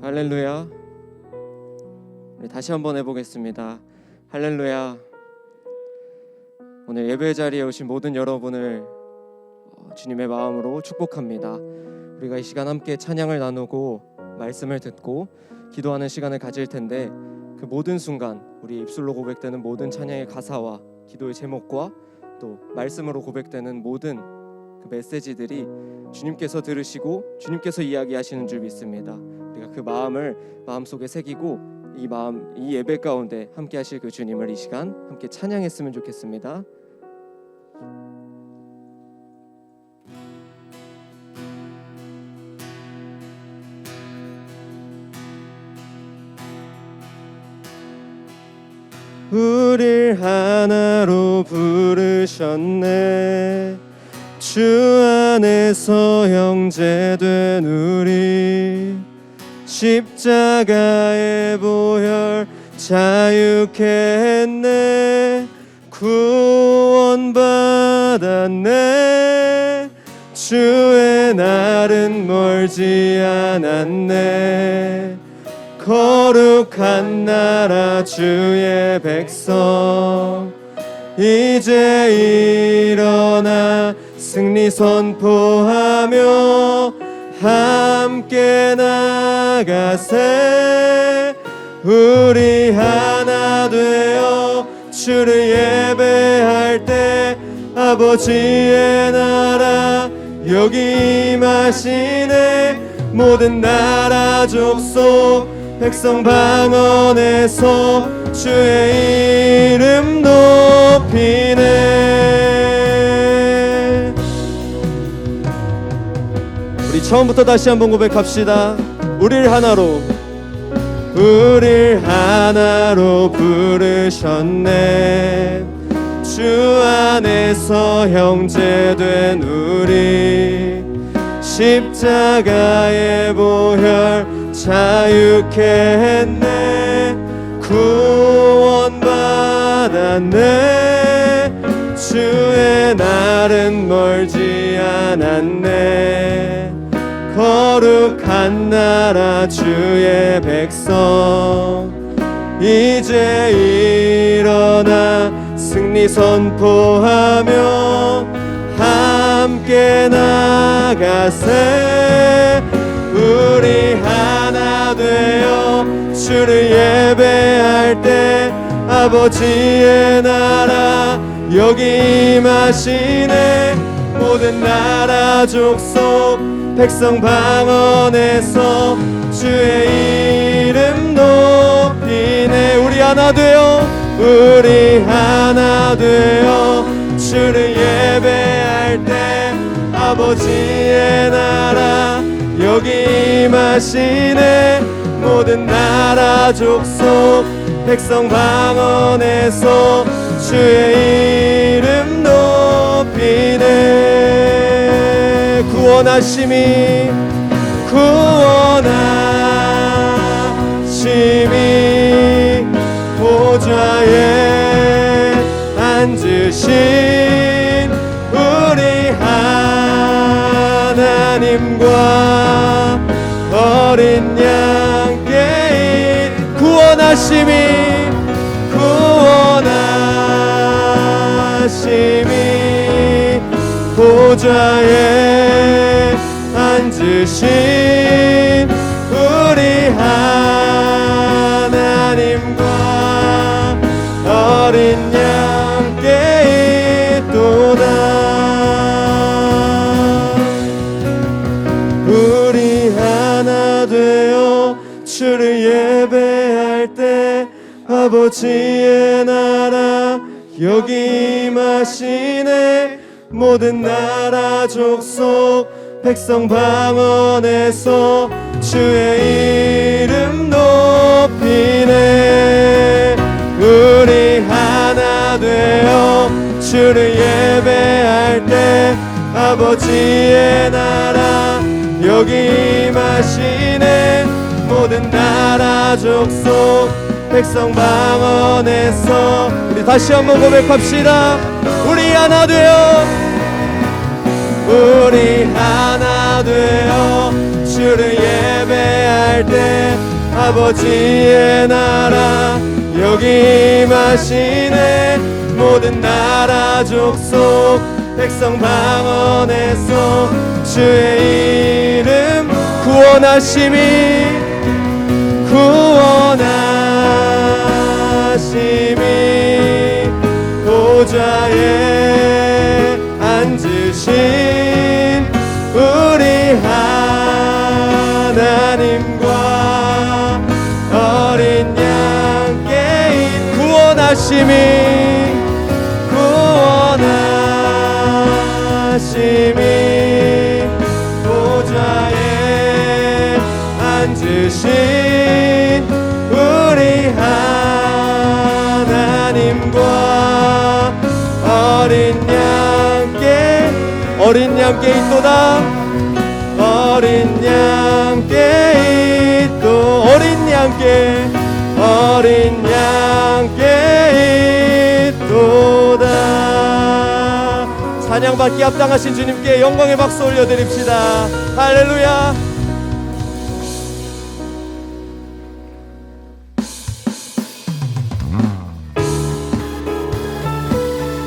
할렐루야. 우리 다시 한번 해보겠습니다. 할렐루야. 오늘 예배 자리에 오신 모든 여러분을 주님의 마음으로 축복합니다. 우리가 이 시간 함께 찬양을 나누고 말씀을 듣고 기도하는 시간을 가질 텐데, 그 모든 순간 우리 입술로 고백되는 모든 찬양의 가사와 기도의 제목과 또 말씀으로 고백되는 모든 그 메시지들이 주님께서 들으시고 주님께서 이야기하시는 줄 믿습니다. 우리가 그 마음을 마음속에 새기고 이 예배 가운데 함께 하실 그 주님을 이 시간 함께 찬양했으면 좋겠습니다. 우릴 하나로 부르셨네. 주 안에서 형제된 우리, 십자가의 보혈 자유케 했네. 구원받았네. 주의 날은 멀지 않았네. 거룩한 나라 주의 백성, 이제 일어나 승리 선포하며 함께 나가세. 우리 하나 되어 주를 예배할 때 아버지의 나라 여기 임하시네. 모든 나라 족속 백성 방언에서 주의 이름 높이네. 우리 처음부터 다시 한번 고백합시다. 우릴 하나로 부르셨네. 주 안에서 형제된 우리, 십자가의 보혈 자유케 했네. 구원받았네. 주의 날은 멀지 않았네. 거룩한 나라 주의 백성, 이제 일어나 승리 선포하며 함께 나가세. 우리 하나 되어 주를 예배할 때 아버지의 나라 여기 임하시네. 모든 나라 족속 백성 방언에서 주의 이름 높이네. 우리 하나 되어 주를 예배할 때 아버지의 나라 여기 임하시네. 모든 나라 족속 백성 방언에서 주의 이름 높이네. 구원하심이 보좌에 앉으신 우리 하나님과 어린 양께 구원하심이 보좌에 앉으신 우리 하나님과 어린 양께 있도다. 우리 하나 되어 주를 예배할 때 아버지의 나라 여기 임하시네. 모든 나라 족속 백성 방언에서 주의 이름 높이네. 우리 하나 되어 주를 예배할 때 아버지의 나라 여기 임하시네. 모든 나라 족속 백성 방언에서 우리 다시 한번 고백합시다. 우리 하나 되어 주를 예배할 때 아버지의 나라 여기 임하시네. 모든 나라 족속 백성 방언에서 주의 이름 구원하심이 보좌에 앉으신 우리 하나님과 어린 양께 구원하심이 보좌에 앉으신 우리 하나님과 어린 양께 있도다. 어린 양께 있도 어린 양께 있도다. 찬양받기 합당하신 주님께 영광의 박수 올려드립시다. 할렐루야.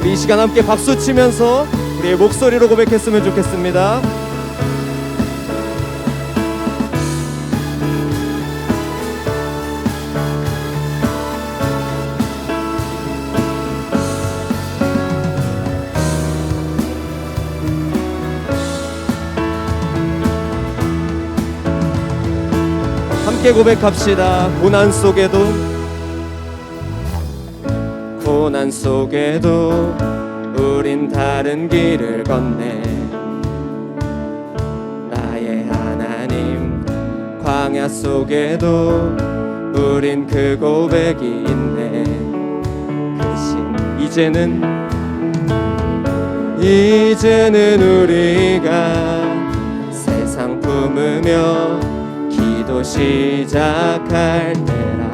우리 이 시간 함께 박수 치면서 우리의 목소리로 고백했으면 좋겠습니다. 함께 고백합시다. 고난 속에도 우린 다른 길을 걷네. 나의 하나님 광야 속에도 우린 그 고백이 있네. 대신 이제는 우리가 세상 품으며 기도 시작할 때라.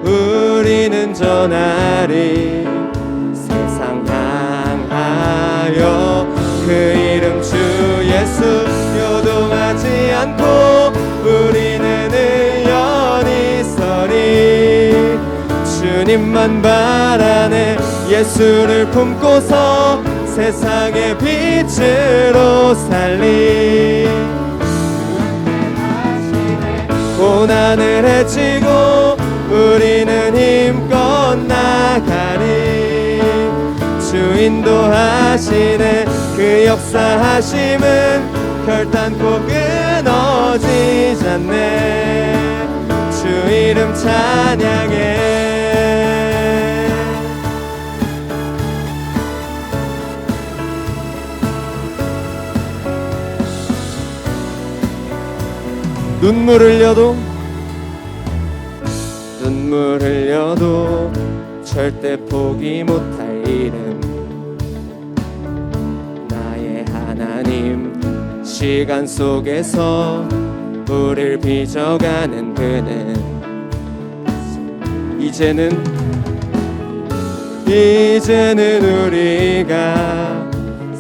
우리는 저 날이 세상 향하여 그 이름 주 예수 요동하지 않고 우리는 의연히 서리. 주님만 바라네. 예수를 품고서 세상의 빛으로 살리. 고난을 헤치고 우리는 힘껏 나가리. 주 인도하시네. 그 역사하심은 결단코 끊어지지 않네. 주 이름 찬양해. 눈물 흘려도 절대 포기 못할 이름. 나의 하나님 시간 속에서 우릴 빚어가는 그는 이제는 우리가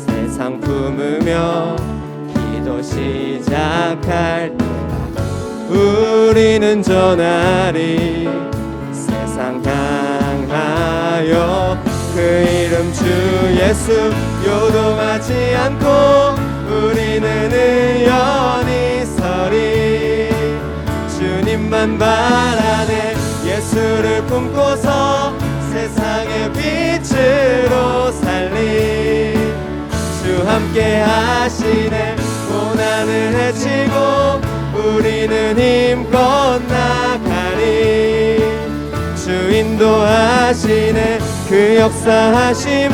세상 품으며 기도 시작할 때 우리는 저 날이 세상 향하여 그 이름 주 예수 요동하지 않고 우리는 의연히 서리. 주님만 바라네. 예수를 품고서 세상의 빛으로 살리. 주 함께 하시네. 고난을 헤치고 우리는 힘껏 나가리. 주 인도하시네. 그 역사하심은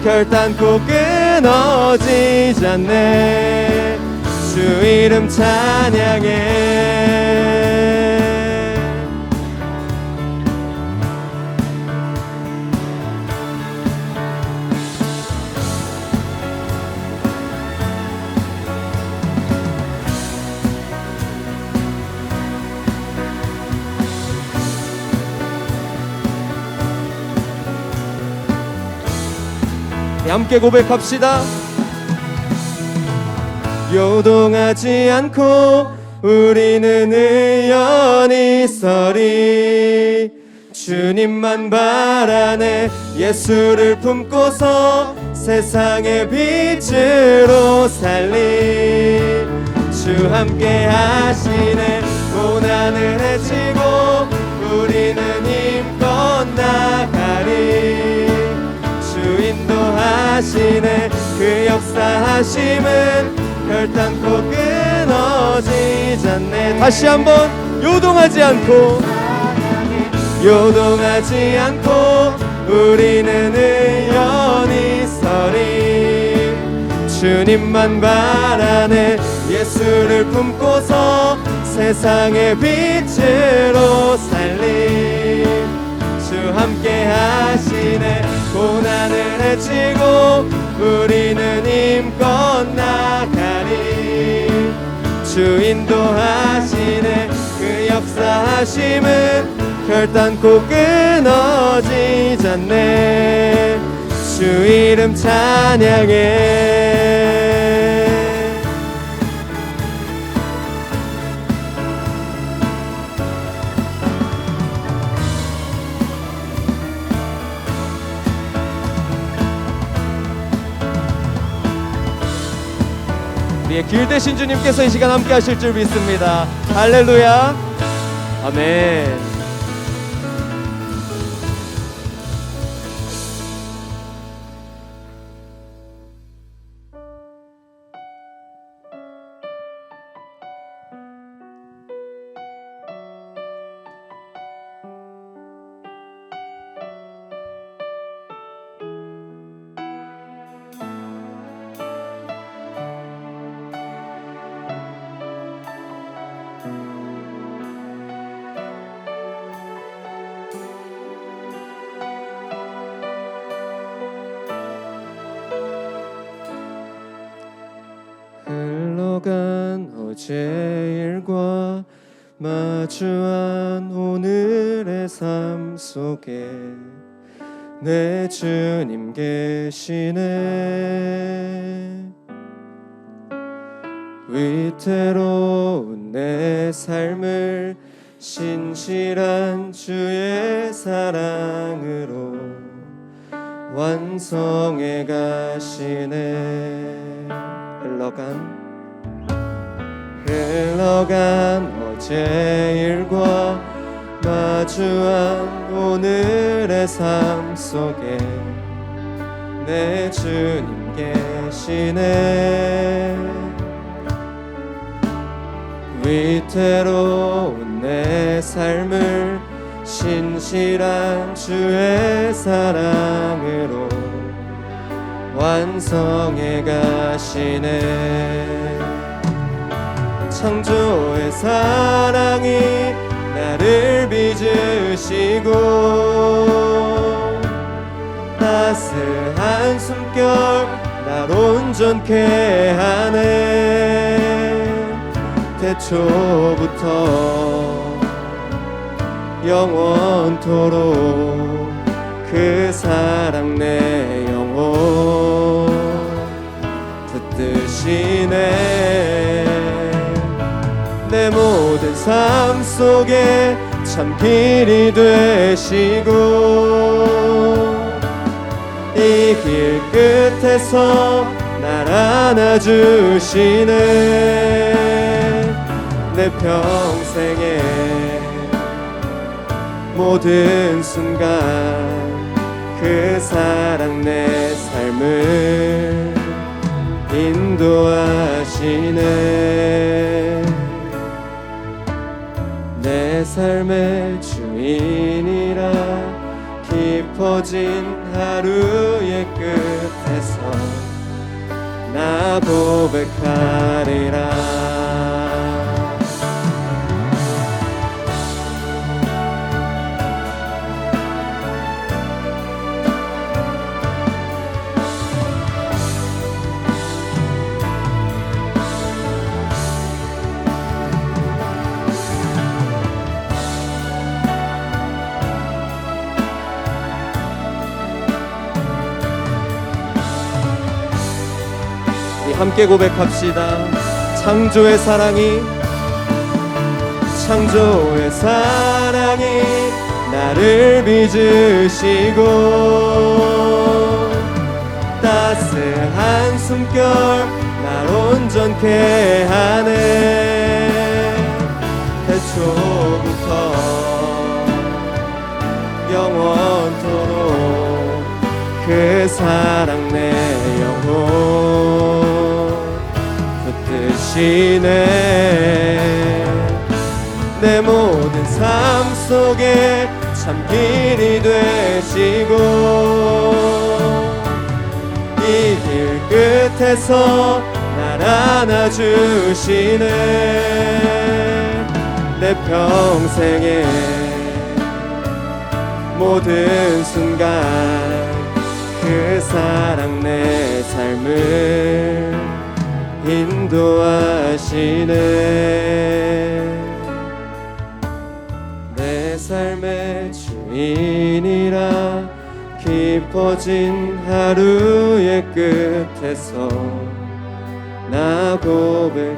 결단코 끊어지지 않네. 주 이름 찬양해. 함께 고백합시다. 요동하지 않고 우리는 의연히 서리. 주님만 바라네 예수를 품고서 세상의 빛으로 살리. 주 함께 하시네 고난을 해치고 우리는 힘껏 나가리. 주 인도하시네 그 역사하심은 결단코 끊어지지 않네. 다시 한번 요동하지 않고 우리는 의연히 서리. 주님만 바라네 예수를 품고서 세상의 빛으로 살리. 주 함께 하시네 고난을 해치고 우리는 힘껏 나가리. 주 인도하시네 그 역사하심은 결단코 끊어지지 않네. 주 이름 찬양해. 우리의 길 되신 주님께서 이 시간 함께 하실 줄 믿습니다. 할렐루야. 아멘. 흘러간 어제의 일과 마주한 오늘의 삶 속에 내 주님 계시네. 위태로운 내 삶을 신실한 주의 사랑으로 완성해 가시네. 흘러간 어제의 일과 마주한 오늘의 삶 속에 내 주님 계시네. 위태로운 내 삶을 신실한 주의 사랑으로 완성해 가시네. 창조의 사랑이 나를 빚으시고 따스한 숨결 날 온전케 하네. 태초부터 영원토록 그 사랑 내 영혼 붙드시네. 내 모든 삶 속에 참 길이 되시고 이 길 끝에서 날 안아주시네. 내 평생에 모든 순간 그 사랑 내 삶을 인도하시네. 내 삶의 주인이라 깊어진 하루의 끝에서 나 고백하리라. 함께 고백합시다. 창조의 사랑이 창조의 사랑이 나를 빚으시고 따스한 숨결 날 온전케 하네. 태초부터 영원토록 그 사랑 내 영혼 붙드시네. 내 모든 삶 속에 참 길이 되시고 이 길 끝에서 날 안아주시네. 내 평생에 모든 순간 그 사랑 내 삶을 인도하시네. 내 삶의 주인이라 깊어진 하루의 끝에서 나 고백.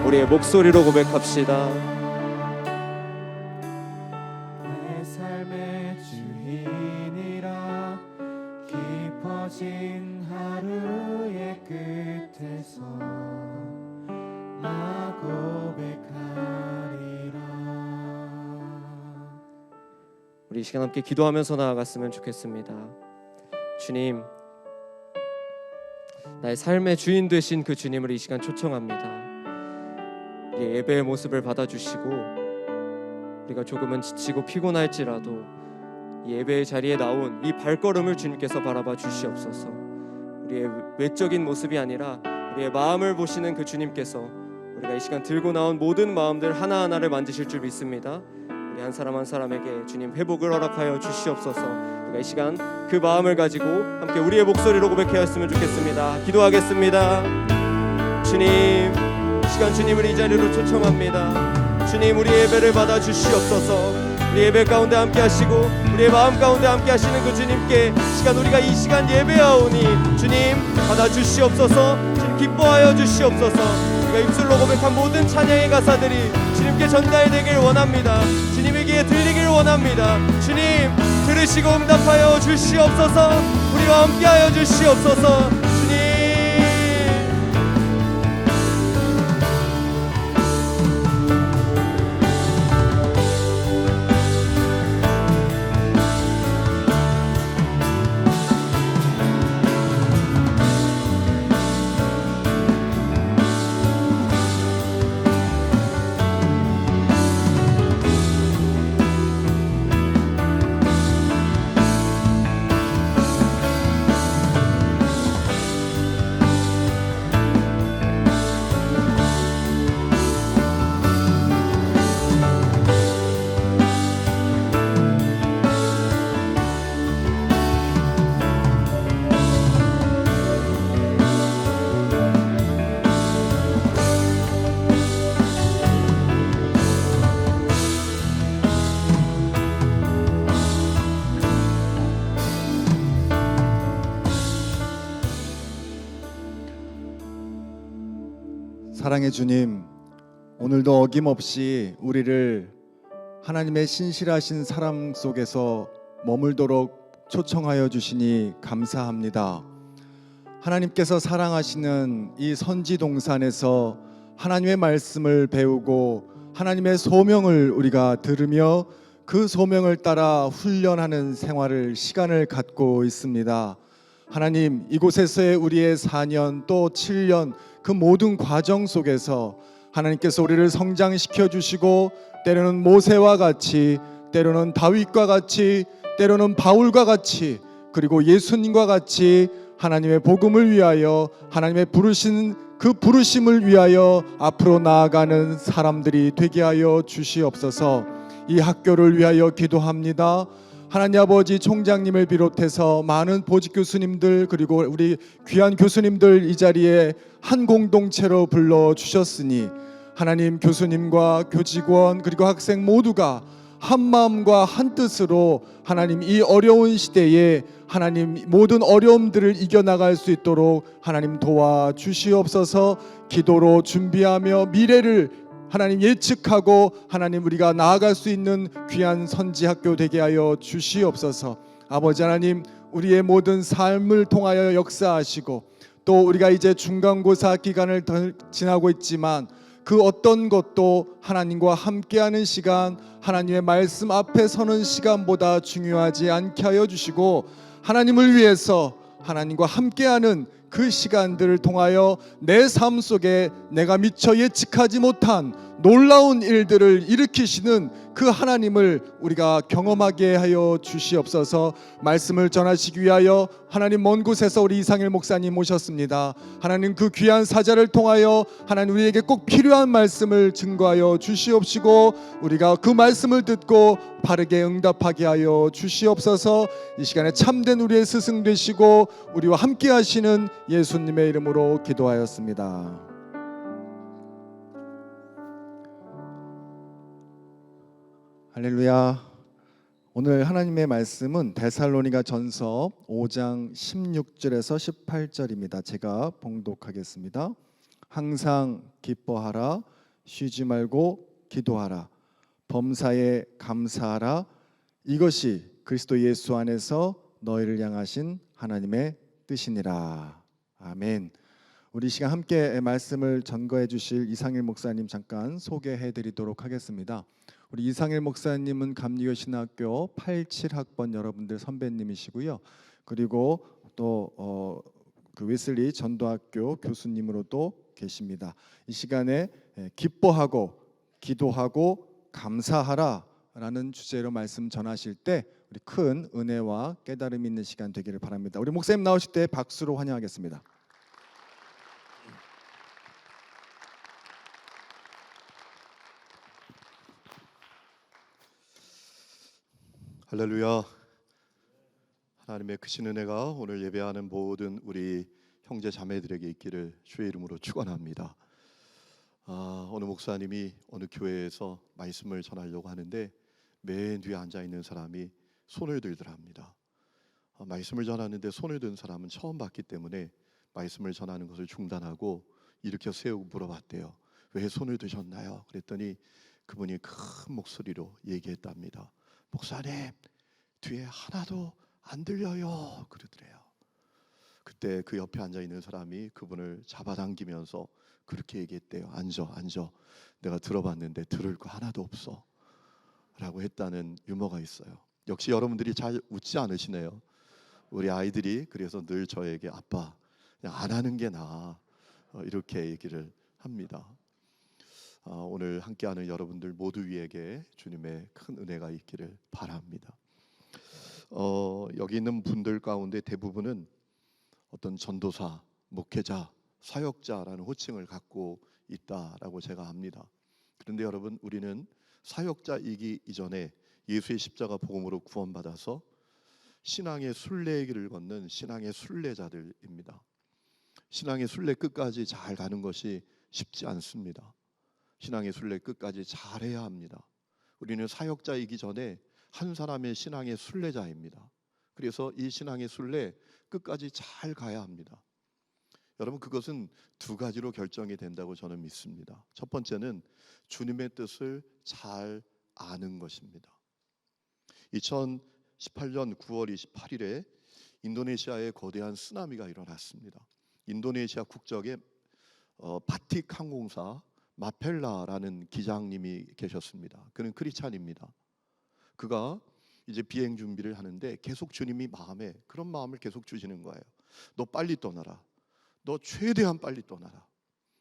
우리의 목소리로 고백합시다. 내 삶의 주인이라 깊어진 하루의 끝에서 나 고백하리라. 우리 이 시간 함께 기도하면서 나아갔으면 좋겠습니다. 주님, 나의 삶의 주인 되신 그 주님을 이 시간 초청합니다. 우리 예배의 모습을 받아주시고 우리가 조금은 지치고 피곤할지라도 이 예배의 자리에 나온 이 발걸음을 주님께서 바라봐 주시옵소서. 우리의 외적인 모습이 아니라 우리의 마음을 보시는 그 주님께서 우리가 이 시간 들고 나온 모든 마음들 하나하나를 만지실 줄 믿습니다. 우리 한 사람 한 사람에게 주님 회복을 허락하여 주시옵소서. 우리가 이 시간 그 마음을 가지고 함께 우리의 목소리로 고백하였으면 좋겠습니다. 기도하겠습니다. 주님, 이 시간 주님을 이 자리로 초청합니다. 주님, 우리 예배를 받아 주시옵소서. 우리 예배 가운데 함께 하시고 우리의 마음 가운데 함께 하시는 그 주님께 시간 우리가 이 시간 예배하오니 주님 받아 주시옵소서. 주님 기뻐하여 주시옵소서. 우리가 입술로 고백한 모든 찬양의 가사들이 주님께 전달되길 원합니다. 주님의 귀에 들리길 원합니다. 주님 들으시고 응답하여 주시옵소서. 우리와 함께하여 주시옵소서. 주님, 사랑의 주님, 오늘도 어김없이 우리를 하나님의 신실하신 사랑 속에서 머물도록 초청하여 주시니 감사합니다. 하나님께서 사랑하시는 이 선지동산에서 하나님의 말씀을 배우고 하나님의 소명을 우리가 들으며 그 소명을 따라 훈련하는 생활을 시간을 갖고 있습니다. 하나님, 이곳에서의 우리의 4년 또 7년 그 모든 과정 속에서 하나님께서 우리를 성장시켜 주시고 때로는 모세와 같이, 때로는 다윗과 같이, 때로는 바울과 같이, 그리고 예수님과 같이 하나님의 복음을 위하여 하나님의 부르신 그 부르심을 위하여 앞으로 나아가는 사람들이 되게 하여 주시옵소서. 이 학교를 위하여 기도합니다. 하나님 아버지, 총장님을 비롯해서 많은 보직 교수님들 그리고 우리 귀한 교수님들 이 자리에 한 공동체로 불러주셨으니 하나님, 교수님과 교직원 그리고 학생 모두가 한 마음과 한 뜻으로 하나님 이 어려운 시대에 하나님 모든 어려움들을 이겨나갈 수 있도록 하나님 도와주시옵소서. 기도로 준비하며 미래를 하나님 예측하고 하나님 우리가 나아갈 수 있는 귀한 선지 학교 되게 하여 주시옵소서. 아버지 하나님, 우리의 모든 삶을 통하여 역사하시고 또 우리가 이제 중간고사 기간을 지나고 있지만 그 어떤 것도 하나님과 함께하는 시간, 하나님의 말씀 앞에 서는 시간보다 중요하지 않게 하여 주시고 하나님을 위해서 하나님과 함께하는 그 시간들을 통하여 내 삶 속에 내가 미처 예측하지 못한 놀라운 일들을 일으키시는 그 하나님을 우리가 경험하게 하여 주시옵소서. 말씀을 전하시기 위하여 하나님 먼 곳에서 우리 이상일 목사님 모셨습니다. 하나님 그 귀한 사자를 통하여 하나님 우리에게 꼭 필요한 말씀을 증거하여 주시옵시고 우리가 그 말씀을 듣고 바르게 응답하게 하여 주시옵소서. 이 시간에 참된 우리의 스승 되시고 우리와 함께 하시는 예수님의 이름으로 기도하였습니다. 할렐루야. 오늘 하나님의 말씀은 데살로니가 전서 5장 16절에서 18절입니다. 제가 봉독하겠습니다. 항상 기뻐하라, 쉬지 말고 기도하라, 범사에 감사하라, 이것이 그리스도 예수 안에서 너희를 향하신 하나님의 뜻이니라. 아멘. 우리 시간 함께 말씀을 전거해 주실 이상일 목사님 잠깐 소개해 드리도록 하겠습니다. 우리 이상일 목사님은 감리교신학교 87학번 여러분들 선배님이시고요. 그리고 또 그 웨슬리 전도학교 교수님으로도 계십니다. 이 시간에 기뻐하고 기도하고 감사하라라는 주제로 말씀 전하실 때 우리 큰 은혜와 깨달음이 있는 시간 되기를 바랍니다. 우리 목사님 나오실 때 박수로 환영하겠습니다. 할렐루야. 하나님의 크신 은혜가 오늘 예배하는 모든 우리 형제 자매들에게 있기를 주의 이름으로 축원합니다. 어느 목사님이 어느 교회에서 말씀을 전하려고 하는데 맨 뒤에 앉아 있는 사람이 손을 들더라 합니다. 말씀을 전하는데 손을 든 사람은 처음 봤기 때문에 말씀을 전하는 것을 중단하고 일으켜 세우고 물어봤대요. 왜 손을 드셨나요? 그랬더니 그분이 큰 목소리로 얘기했답니다. 목사님, 뒤에 하나도 안 들려요. 그러더래요. 그때 그 옆에 앉아 있는 사람이 그분을 잡아당기면서 그렇게 얘기했대요. 앉아. 내가 들어봤는데 들을 거 하나도 없어. 라고 했다는 유머가 있어요. 역시 여러분들이 잘 웃지 않으시네요. 우리 아이들이 그래서 늘 저에게 아빠, 그냥 안 하는 게 나아. 이렇게 얘기를 합니다. 오늘 함께하는 여러분들 모두 위에게 주님의 큰 은혜가 있기를 바랍니다. 여기 있는 분들 가운데 대부분은 어떤 전도사, 목회자, 사역자라는 호칭을 갖고 있다라고 제가 압니다. 그런데 여러분, 우리는 사역자이기 이전에 예수의 십자가 복음으로 구원받아서 신앙의 순례의 길을 걷는 신앙의 순례자들입니다. 신앙의 순례 끝까지 잘 가는 것이 쉽지 않습니다. 신앙의 순례 끝까지 잘해야 합니다. 우리는 사역자이기 전에 한 사람의 신앙의 순례자입니다. 그래서 이 신앙의 순례 끝까지 잘 가야 합니다. 여러분, 그것은 두 가지로 결정이 된다고 저는 믿습니다. 첫 번째는 주님의 뜻을 잘 아는 것입니다. 2018년 9월 28일에 인도네시아에 거대한 쓰나미가 일어났습니다. 인도네시아 국적의 바틱 항공사 마펠라라는 기장님이 계셨습니다. 그는 크리스찬입니다. 그가 이제 비행 준비를 하는데 계속 주님이 마음에 그런 마음을 계속 주시는 거예요. 너 빨리 떠나라. 너 최대한 빨리 떠나라.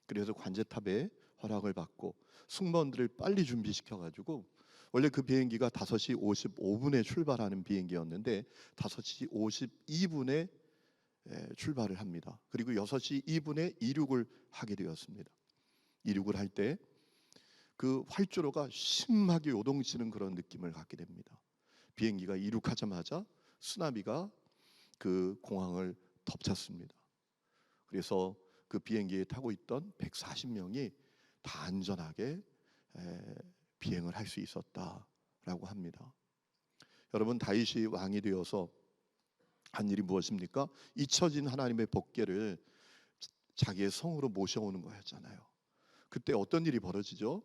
그래서 관제탑에 허락을 받고 승무원들을 빨리 준비시켜가지고 원래 그 비행기가 5시 55분에 출발하는 비행기였는데 5시 52분에 출발을 합니다. 그리고 6시 2분에 이륙을 하게 되었습니다. 이륙을 할 때 그 활주로가 심하게 요동치는 그런 느낌을 갖게 됩니다. 비행기가 이륙하자마자 쓰나미가 그 공항을 덮쳤습니다. 그래서 그 비행기에 타고 있던 140명이 다 안전하게 비행을 할 수 있었다라고 합니다. 여러분, 다윗이 왕이 되어서 한 일이 무엇입니까? 잊혀진 하나님의 법궤를 자기의 성으로 모셔오는 거였잖아요. 그때 어떤 일이 벌어지죠?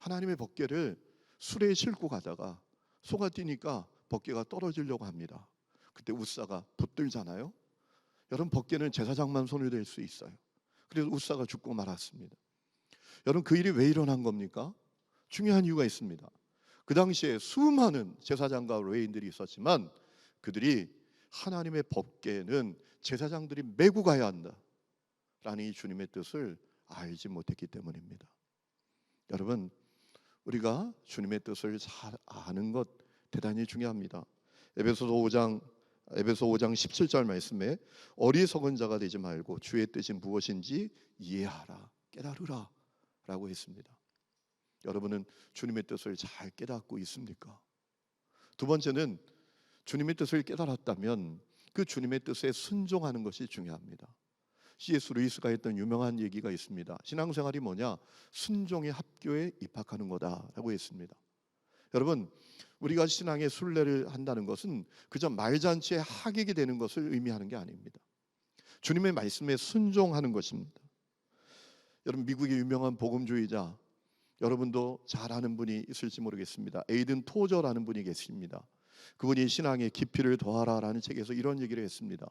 하나님의 법궤를 수레에 싣고 가다가 소가 뛰니까 법궤가 떨어지려고 합니다. 그때 우사가 붙들잖아요. 여러분, 법궤는 제사장만 손을 댈 수 있어요. 그래서 우사가 죽고 말았습니다. 여러분, 그 일이 왜 일어난 겁니까? 중요한 이유가 있습니다. 그 당시에 수많은 제사장과 레위인들이 있었지만 그들이 하나님의 법궤는 제사장들이 메고 가야 한다라는 이 주님의 뜻을 알지 못했기 때문입니다. 여러분, 우리가 주님의 뜻을 잘 아는 것 대단히 중요합니다. 에베소서 5장 17절 말씀에 어리석은 자가 되지 말고 주의 뜻이 무엇인지 이해하라, 깨달으라 라고 했습니다. 여러분은 주님의 뜻을 잘 깨닫고 있습니까? 두 번째는 주님의 뜻을 깨달았다면 그 주님의 뜻에 순종하는 것이 중요합니다. C.S. 루이스가 했던 유명한 얘기가 있습니다. 신앙생활이 뭐냐? 순종의 학교에 입학하는 거다라고 했습니다. 여러분, 우리가 신앙의 순례를 한다는 것은 그저 말잔치에 하객이 되는 것을 의미하는 게 아닙니다. 주님의 말씀에 순종하는 것입니다. 여러분, 미국의 유명한 복음주의자, 여러분도 잘 아는 분이 있을지 모르겠습니다. 에이든 토저라는 분이 계십니다. 그분이 신앙의 깊이를 더하라라는 책에서 이런 얘기를 했습니다.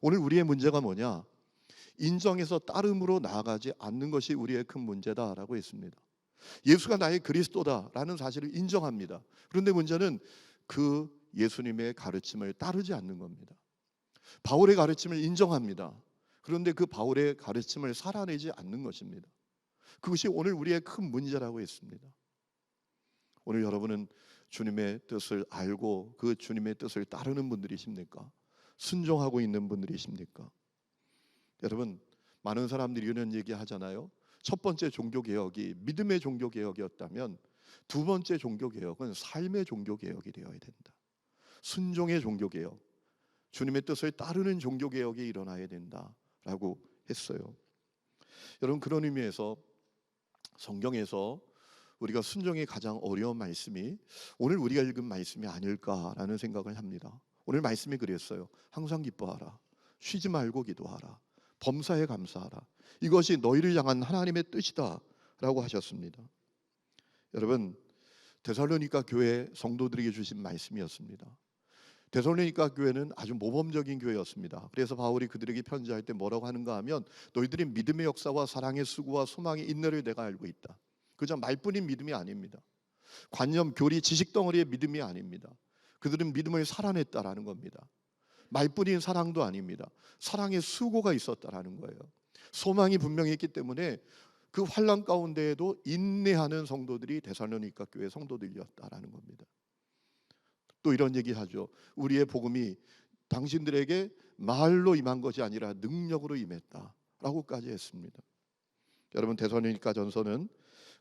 오늘 우리의 문제가 뭐냐? 인정해서 따름으로 나아가지 않는 것이 우리의 큰 문제다라고 했습니다. 예수가 나의 그리스도다라는 사실을 인정합니다. 그런데 문제는 그 예수님의 가르침을 따르지 않는 겁니다. 바울의 가르침을 인정합니다. 그런데 그 바울의 가르침을 살아내지 않는 것입니다. 그것이 오늘 우리의 큰 문제라고 했습니다. 오늘 여러분은 주님의 뜻을 알고 그 주님의 뜻을 따르는 분들이십니까? 순종하고 있는 분들이십니까? 여러분, 많은 사람들이 이런 얘기 하잖아요. 첫 번째 종교개혁이 믿음의 종교개혁이었다면 두 번째 종교개혁은 삶의 종교개혁이 되어야 된다. 순종의 종교개혁, 주님의 뜻을 따르는 종교개혁이 일어나야 된다라고 했어요. 여러분, 그런 의미에서 성경에서 우리가 순종이 가장 어려운 말씀이 오늘 우리가 읽은 말씀이 아닐까라는 생각을 합니다. 오늘 말씀이 그랬어요. 항상 기뻐하라, 쉬지 말고 기도하라, 범사에 감사하라, 이것이 너희를 향한 하나님의 뜻이다 라고 하셨습니다. 여러분, 데살로니가 교회 성도들에게 주신 말씀이었습니다. 데살로니가 교회는 아주 모범적인 교회였습니다. 그래서 바울이 그들에게 편지할 때 뭐라고 하는가 하면 너희들이 믿음의 역사와 사랑의 수고와 소망의 인내를 내가 알고 있다. 그저 말뿐인 믿음이 아닙니다. 관념, 교리, 지식 덩어리의 믿음이 아닙니다. 그들은 믿음을 살아냈다라는 겁니다. 말뿐인 사랑도 아닙니다. 사랑의 수고가 있었다라는 거예요. 소망이 분명히 있기 때문에 그 환난 가운데에도 인내하는 성도들이 데살로니가 교회 성도들이었다라는 겁니다. 또 이런 얘기하죠. 우리의 복음이 당신들에게 말로 임한 것이 아니라 능력으로 임했다라고까지 했습니다. 여러분, 데살로니가 전서는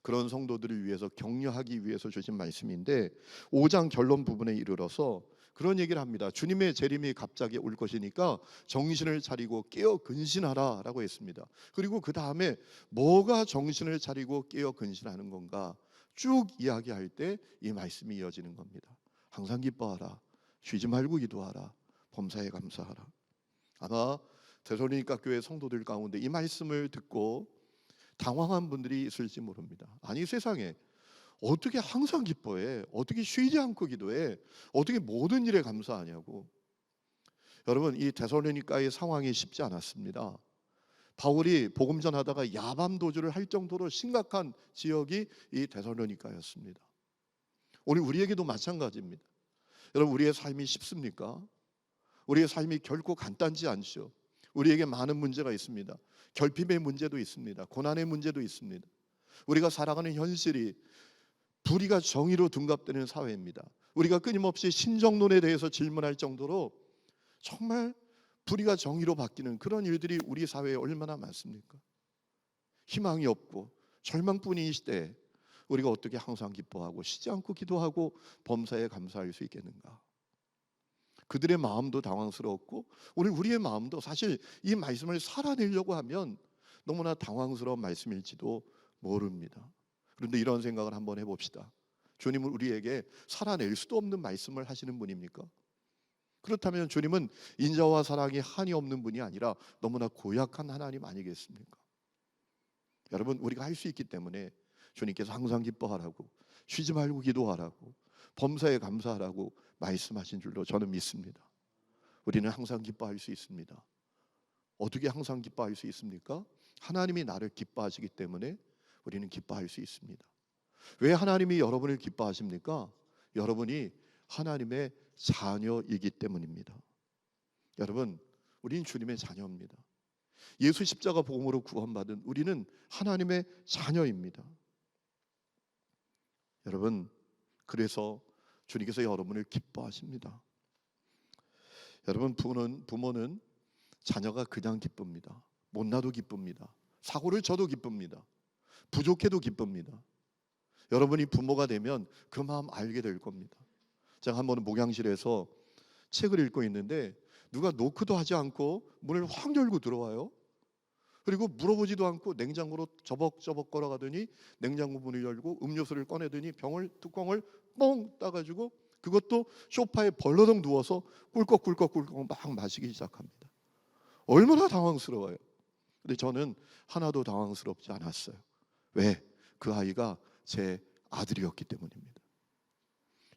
그런 성도들을 위해서 격려하기 위해서 주신 말씀인데 5장 결론 부분에 이르러서 그런 얘기를 합니다. 주님의 재림이 갑자기 올 것이니까 정신을 차리고 깨어 근신하라 라고 했습니다. 그리고 그 다음에 뭐가 정신을 차리고 깨어 근신하는 건가 쭉 이야기할 때 이 말씀이 이어지는 겁니다. 항상 기뻐하라, 쉬지 말고 기도하라, 범사에 감사하라. 아마 데살로니가 교회 성도들 가운데 이 말씀을 듣고 당황한 분들이 있을지 모릅니다. 아니, 세상에 어떻게 항상 기뻐해? 어떻게 쉬지 않고 기도해? 어떻게 모든 일에 감사하냐고. 여러분, 이 데살로니가의 상황이 쉽지 않았습니다. 바울이 복음 전하다가 야밤 도주를 할 정도로 심각한 지역이 이 데살로니가였습니다. 오늘 우리에게도 마찬가지입니다. 여러분, 우리의 삶이 쉽습니까? 우리의 삶이 결코 간단치 않죠. 우리에게 많은 문제가 있습니다. 결핍의 문제도 있습니다. 고난의 문제도 있습니다. 우리가 살아가는 현실이 불의가 정의로 둔갑되는 사회입니다. 우리가 끊임없이 신정론에 대해서 질문할 정도로 정말 불의가 정의로 바뀌는 그런 일들이 우리 사회에 얼마나 많습니까? 희망이 없고 절망뿐인 시대에 우리가 어떻게 항상 기뻐하고 쉬지 않고 기도하고 범사에 감사할 수 있겠는가? 그들의 마음도 당황스러웠고 오늘 우리의 마음도 사실 이 말씀을 살아내려고 하면 너무나 당황스러운 말씀일지도 모릅니다. 그런데 이런 생각을 한번 해봅시다. 주님은 우리에게 살아낼 수도 없는 말씀을 하시는 분입니까? 그렇다면 주님은 인자와 사랑이 한이 없는 분이 아니라 너무나 고약한 하나님 아니겠습니까? 여러분, 우리가 할 수 있기 때문에 주님께서 항상 기뻐하라고, 쉬지 말고 기도하라고, 범사에 감사하라고 말씀하신 줄로 저는 믿습니다. 우리는 항상 기뻐할 수 있습니다. 어떻게 항상 기뻐할 수 있습니까? 하나님이 나를 기뻐하시기 때문에 우리는 기뻐할 수 있습니다. 왜 하나님이 여러분을 기뻐하십니까? 여러분이 하나님의 자녀이기 때문입니다. 여러분, 우리는 주님의 자녀입니다. 예수 십자가 복음으로 구원받은 우리는 하나님의 자녀입니다. 여러분, 그래서 주님께서 여러분을 기뻐하십니다. 여러분, 부모는 자녀가 그냥 기쁩니다. 못나도 기쁩니다. 사고를 쳐도 기쁩니다. 부족해도 기쁩니다. 여러분이 부모가 되면 그 마음 알게 될 겁니다. 제가 한 번은 목양실에서 책을 읽고 있는데 누가 노크도 하지 않고 문을 확 열고 들어와요. 그리고 물어보지도 않고 냉장고로 저벅저벅 걸어가더니 냉장고 문을 열고 음료수를 꺼내더니 뚜껑을 뻥 따가지고 그것도 소파에 벌러덩 누워서 꿀꺽꿀꺽꿀꺽 막 마시기 시작합니다. 얼마나 당황스러워요. 근데 저는 하나도 당황스럽지 않았어요. 왜? 그 아이가 제 아들이었기 때문입니다.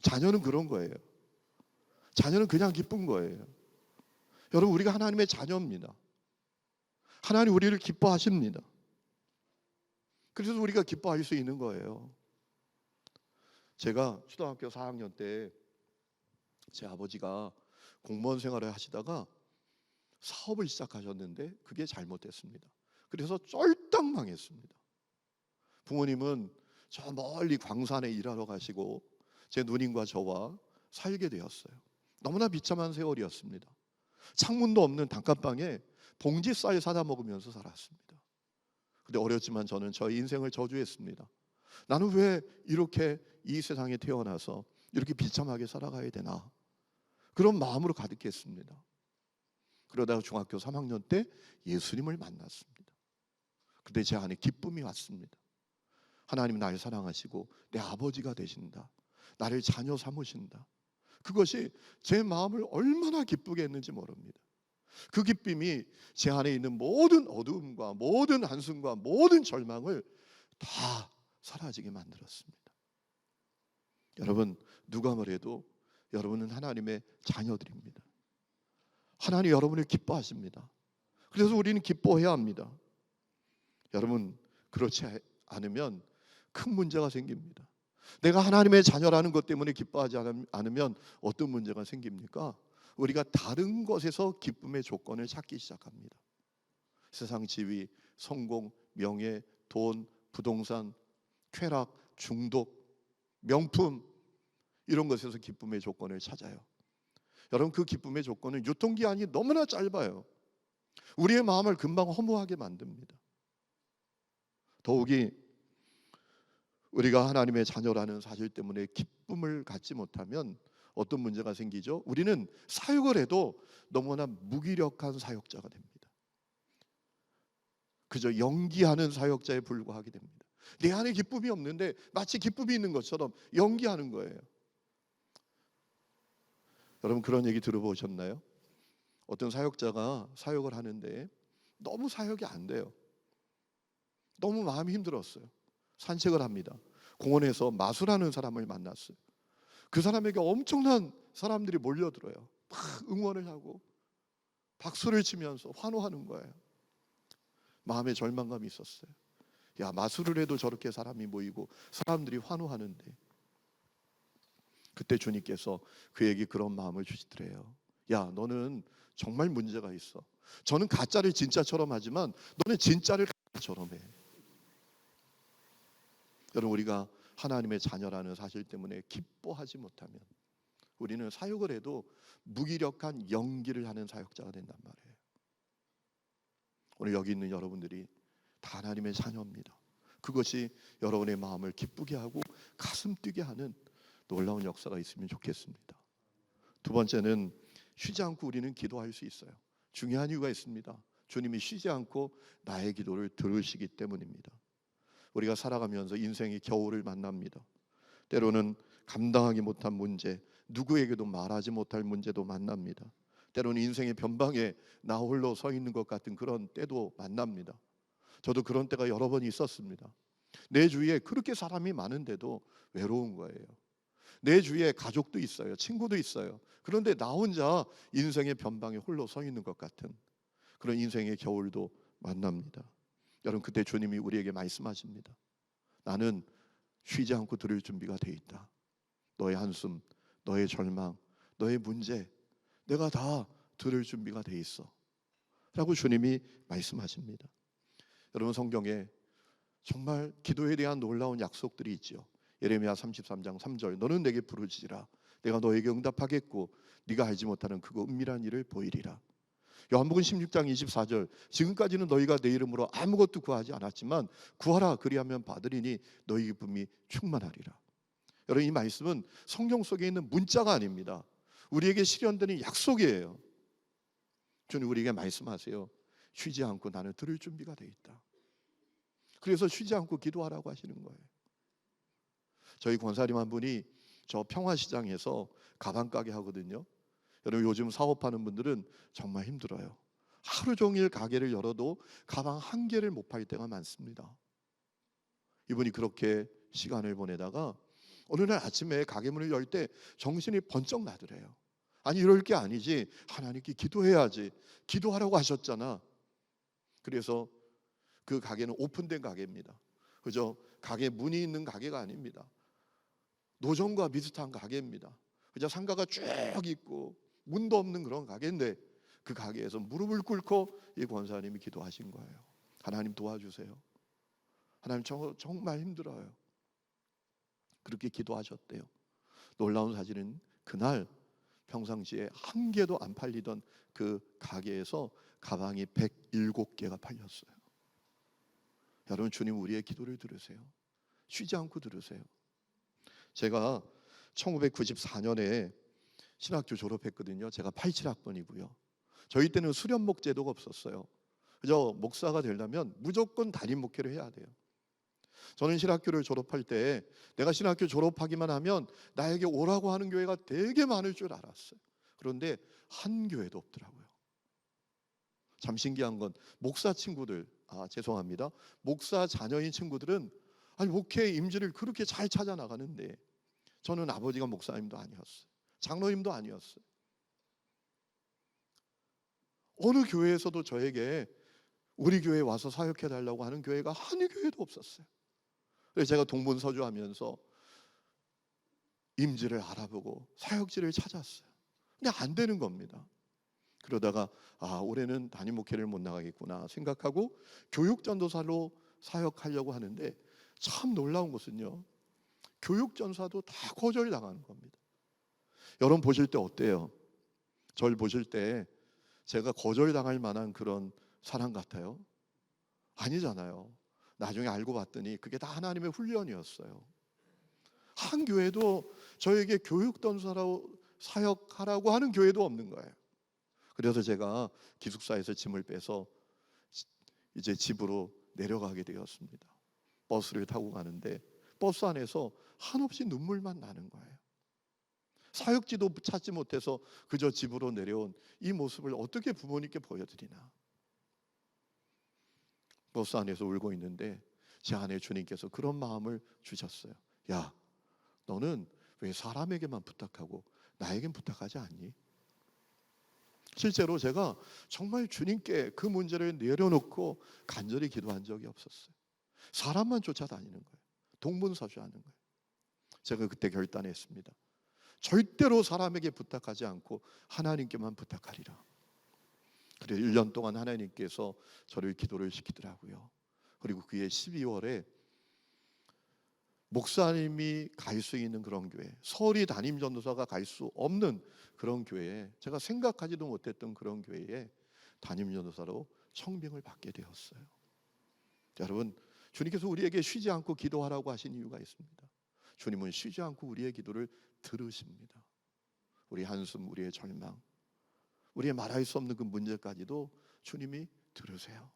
자녀는 그런 거예요. 자녀는 그냥 기쁜 거예요. 여러분, 우리가 하나님의 자녀입니다. 하나님 우리를 기뻐하십니다. 그래서 우리가 기뻐할 수 있는 거예요. 제가 초등학교 4학년 때 제 아버지가 공무원 생활을 하시다가 사업을 시작하셨는데 그게 잘못됐습니다. 그래서 쫄딱 망했습니다. 부모님은 저 멀리 광산에 일하러 가시고 제 누님과 저와 살게 되었어요. 너무나 비참한 세월이었습니다. 창문도 없는 단칸방에 봉지 쌀 사다 먹으면서 살았습니다. 근데 어렸지만 저는 저의 인생을 저주했습니다. 나는 왜 이렇게 이 세상에 태어나서 이렇게 비참하게 살아가야 되나? 그런 마음으로 가득했습니다. 그러다가 중학교 3학년 때 예수님을 만났습니다. 근데 제 안에 기쁨이 왔습니다. 하나님 나를 사랑하시고 내 아버지가 되신다. 나를 자녀 삼으신다. 그것이 제 마음을 얼마나 기쁘게 했는지 모릅니다. 그 기쁨이 제 안에 있는 모든 어두움과 모든 한숨과 모든 절망을 다 사라지게 만들었습니다. 여러분, 누가 뭐래도 여러분은 하나님의 자녀들입니다. 하나님 여러분을 기뻐하십니다. 그래서 우리는 기뻐해야 합니다. 여러분, 그렇지 않으면 큰 문제가 생깁니다. 내가 하나님의 자녀라는 것 때문에 기뻐하지 않으면 어떤 문제가 생깁니까? 우리가 다른 것에서 기쁨의 조건을 찾기 시작합니다. 세상 지위, 성공, 명예, 돈, 부동산, 쾌락, 중독, 명품 이런 것에서 기쁨의 조건을 찾아요. 여러분, 그 기쁨의 조건은 유통기한이 너무나 짧아요. 우리의 마음을 금방 허무하게 만듭니다. 더욱이 우리가 하나님의 자녀라는 사실 때문에 기쁨을 갖지 못하면 어떤 문제가 생기죠? 우리는 사역을 해도 너무나 무기력한 사역자가 됩니다. 그저 연기하는 사역자에 불과하게 됩니다. 내 안에 기쁨이 없는데 마치 기쁨이 있는 것처럼 연기하는 거예요. 여러분, 그런 얘기 들어보셨나요? 어떤 사역자가 사역을 하는데 너무 사역이 안 돼요. 너무 마음이 힘들었어요. 산책을 합니다. 공원에서 마술하는 사람을 만났어요. 그 사람에게 엄청난 사람들이 몰려들어요. 막 응원을 하고 박수를 치면서 환호하는 거예요. 마음에 절망감이 있었어요. 야, 마술을 해도 저렇게 사람이 모이고 사람들이 환호하는데. 그때 주님께서 그에게 그런 마음을 주시더래요. 야, 너는 정말 문제가 있어. 저는 가짜를 진짜처럼 하지만 너는 진짜를 가짜처럼 해. 여러분, 우리가 하나님의 자녀라는 사실 때문에 기뻐하지 못하면 우리는 사역을 해도 무기력한 연기를 하는 사역자가 된단 말이에요. 오늘 여기 있는 여러분들이 다 하나님의 자녀입니다. 그것이 여러분의 마음을 기쁘게 하고 가슴 뛰게 하는 놀라운 역사가 있으면 좋겠습니다. 두 번째는 쉬지 않고 우리는 기도할 수 있어요. 중요한 이유가 있습니다. 주님이 쉬지 않고 나의 기도를 들으시기 때문입니다. 우리가 살아가면서 인생의 겨울을 만납니다. 때로는 감당하지 못한 문제, 누구에게도 말하지 못할 문제도 만납니다. 때로는 인생의 변방에 나 홀로 서 있는 것 같은 그런 때도 만납니다. 저도 그런 때가 여러 번 있었습니다. 내 주위에 그렇게 사람이 많은데도 외로운 거예요. 내 주위에 가족도 있어요. 친구도 있어요. 그런데 나 혼자 인생의 변방에 홀로 서 있는 것 같은 그런 인생의 겨울도 만납니다. 여러분, 그때 주님이 우리에게 말씀하십니다. 나는 쉬지 않고 들을 준비가 돼 있다. 너의 한숨, 너의 절망, 너의 문제 내가 다 들을 준비가 돼 있어 라고 주님이 말씀하십니다. 여러분, 성경에 정말 기도에 대한 놀라운 약속들이 있죠. 예레미야 33장 3절, 너는 내게 부르짖으라. 내가 너에게 응답하겠고 네가 알지 못하는 그거 은밀한 일을 보이리라. 요한복음 16장 24절, 지금까지는 너희가 내 이름으로 아무것도 구하지 않았지만 구하라, 그리하면 받으리니 너희 기쁨이 충만하리라. 여러분, 이 말씀은 성경 속에 있는 문자가 아닙니다. 우리에게 실현되는 약속이에요. 주님 우리에게 말씀하세요. 쉬지 않고 나는 들을 준비가 돼 있다. 그래서 쉬지 않고 기도하라고 하시는 거예요. 저희 권사님 한 분이 저 평화시장에서 가방 가게 하거든요. 여러분, 요즘 사업하는 분들은 정말 힘들어요. 하루 종일 가게를 열어도 가방 한 개를 못 팔 때가 많습니다. 이분이 그렇게 시간을 보내다가 어느 날 아침에 가게 문을 열 때 정신이 번쩍 나더래요. 아니, 이럴 게 아니지. 하나님께 기도해야지. 기도하라고 하셨잖아. 그래서 그 가게는 오픈된 가게입니다. 그죠? 가게 문이 있는 가게가 아닙니다. 노점과 비슷한 가게입니다. 그죠? 상가가 쭉 있고 문도 없는 그런 가게인데 그 가게에서 무릎을 꿇고 이 권사님이 기도하신 거예요. 하나님 도와주세요. 하나님 정말 힘들어요. 그렇게 기도하셨대요. 놀라운 사실은 그날 평상시에 한 개도 안 팔리던 그 가게에서 가방이 107개가 팔렸어요. 여러분, 주님 우리의 기도를 들으세요. 쉬지 않고 들으세요. 제가 1994년에 신학교 졸업했거든요. 제가 87학번이고요. 저희 때는 수련목 제도가 없었어요. 그저 목사가 되려면 무조건 담임 목회를 해야 돼요. 저는 신학교를 졸업할 때 내가 신학교 졸업하기만 하면 나에게 오라고 하는 교회가 되게 많을 줄 알았어요. 그런데 한 교회도 없더라고요. 참 신기한 건 목사 친구들, 죄송합니다. 목사 자녀인 친구들은 목회 임지를 그렇게 잘 찾아 나가는데 저는 아버지가 목사님도 아니었어요. 장로님도 아니었어요. 어느 교회에서도 저에게 우리 교회에 와서 사역해 달라고 하는 교회가 한 교회도 없었어요. 그래서 제가 동분서주하면서 임지를 알아보고 사역지를 찾았어요. 근데 안 되는 겁니다. 그러다가 올해는 담임 목회를 못 나가겠구나 생각하고 교육전도사로 사역하려고 하는데 참 놀라운 것은요, 교육전사도 다 거절당하는 겁니다. 여러분 보실 때 어때요? 저를 보실 때 제가 거절당할 만한 그런 사람 같아요? 아니잖아요. 나중에 알고 봤더니 그게 다 하나님의 훈련이었어요. 한 교회도 저에게 교육전사로 사역하라고 하는 교회도 없는 거예요. 그래서 제가 기숙사에서 짐을 빼서 이제 집으로 내려가게 되었습니다. 버스를 타고 가는데 버스 안에서 한없이 눈물만 나는 거예요. 사역지도 찾지 못해서 그저 집으로 내려온 이 모습을 어떻게 부모님께 보여드리나. 버스 안에서 울고 있는데 제 안에 주님께서 그런 마음을 주셨어요. 야, 너는 왜 사람에게만 부탁하고 나에겐 부탁하지 않니? 실제로 제가 정말 주님께 그 문제를 내려놓고 간절히 기도한 적이 없었어요. 사람만 쫓아다니는 거예요. 동분서주하는 거예요. 제가 그때 결단했습니다. 절대로 사람에게 부탁하지 않고 하나님께만 부탁하리라. 그래서 1년 동안 하나님께서 저를 기도를 시키더라고요. 그리고 그해 12월에 목사님이 갈 수 있는 그런 교회, 서울이 담임 전도사가 갈 수 없는 그런 교회에, 제가 생각하지도 못했던 그런 교회에 담임 전도사로 청빙을 받게 되었어요. 여러분, 주님께서 우리에게 쉬지 않고 기도하라고 하신 이유가 있습니다. 주님은 쉬지 않고 우리의 기도를 들으십니다. 우리 한숨, 우리의 절망, 우리의 말할 수 없는 그 문제까지도 주님이 들으세요.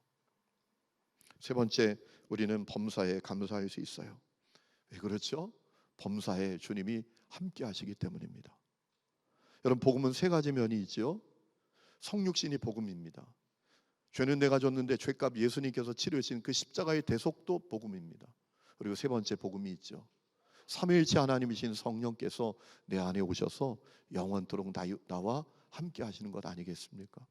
세 번째, 우리는 범사에 감사할 수 있어요. 왜 그렇죠? 범사에 주님이 함께 하시기 때문입니다. 여러분, 복음은 세 가지 면이 있죠. 성육신이 복음입니다. 죄는 내가 졌는데 죄값 예수님께서 치르신 그 십자가의 대속도 복음입니다. 그리고 세 번째 복음이 있죠. 삼위일체 하나님이신 성령께서 내 안에 오셔서 영원토록 나와 함께 하시는 것 아니겠습니까?